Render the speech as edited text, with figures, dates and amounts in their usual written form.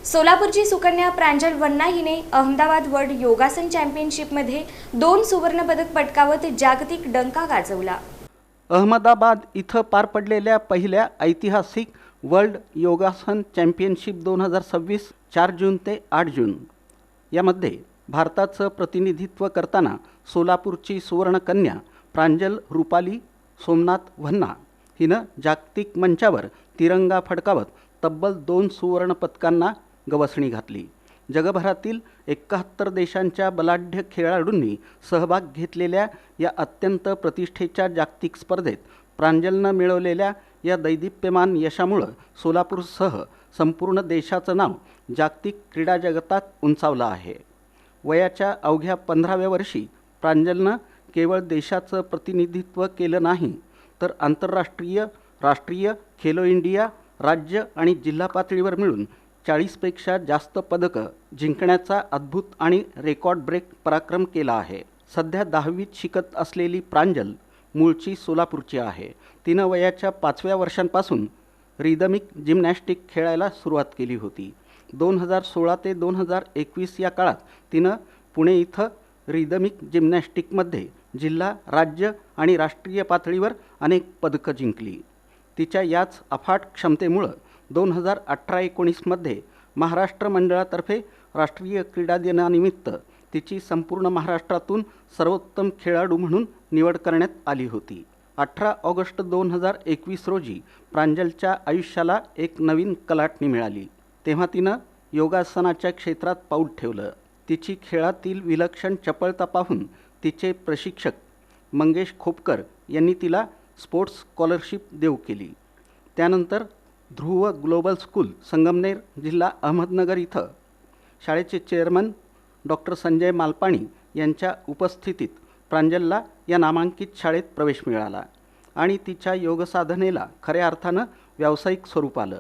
सोलापूरची सुकन्या प्रांजल वन्ना हिने अहमदाबाद वर्ल्ड योगासन चॅम्पियनशिपमध्ये 2 सुवर्णपदक पटकावत जागतिक डंका गाजवला। अहमदाबाद इथं पार पडलेल्या पहिल्या ऐतिहासिक वर्ल्ड योगासन चॅम्पियनशिप 2026 4 जून ते 8 जून यामध्ये भारताचं प्रतिनिधित्व करताना सोलापूरची सुवर्णकन्या प्रांजल रुपाली सोमनाथ वन्ना हिनं जागतिक मंचावर तिरंगा फडकावत तब्बल 2 सुवर्ण पदकांना गवसणी घातली। जगभरातील 71 देशांच्या बलाढ्य खेळाडूंनी सहभाग घेतलेल्या या अत्यंत प्रतिष्ठेच्या जागतिक स्पर्धेत प्रांजलनं मिळवलेल्या या दैदिप्यमान यशामुळे सोलापूरसह संपूर्ण देशाचं नाव जागतिक क्रीडा जगतात उंचावलं आहे। वयाच्या अवघ्या 15व्या वर्षी प्रांजलनं केवळ देशाचं प्रतिनिधित्व केलं नाही तर आंतरराष्ट्रीय, राष्ट्रीय, खेलो इंडिया, राज्य आणि जिल्हा पातळीवर मिळून 40 पेक्षा जास्त पदकं जिंकण्याचा अद्भुत आणि रेकॉर्ड ब्रेक पराक्रम केला आहे। सध्या 10वीत शिकत असलेली प्रांजल मूळची सोलापूरची आहे। तिनं वयाच्या 5व्या वर्षांपासून रिदमिक जिम्नॅस्टिक खेळायला सुरुवात केली होती। 2016 ते 2021 या काळात तिनं पुणे इथं रिदमिक जिम्नॅस्टिकमध्ये जिल्हा, राज्य आणि राष्ट्रीय पातळीवर अनेक पदकं जिंकली। तिच्या याच अफाट क्षमतेमुळे 2018-19 मध्ये महाराष्ट्र मंडळातर्फे राष्ट्रीय क्रीडा दिनानिमित्त तिची संपूर्ण महाराष्ट्रातून सर्वोत्तम खेळाडू म्हणून निवड करण्यात आली होती। 18 ऑगस्ट 2021 रोजी प्रांजलच्या आयुष्याला एक नवीन कलाटणी मिळाली। तेव्हा तिनं योगासनाच्या क्षेत्रात पाऊल ठेवलं। तिची खेळातील विलक्षण चपळता पाहून तिचे प्रशिक्षक मंगेश खोपकर यांनी तिला स्पोर्ट्स स्कॉलरशिप देऊ केली। त्यानंतर ध्रुव ग्लोबल स्कूल संगमनेर जिल्हा अहमदनगर इथं शाळेचे चेअरमन डॉक्टर संजय मालपाणी यांच्या उपस्थितीत प्रांजलला या नामांकित शाळेत प्रवेश मिळाला आणि तिच्या योगसाधनेला खऱ्या अर्थानं व्यावसायिक स्वरूप आलं।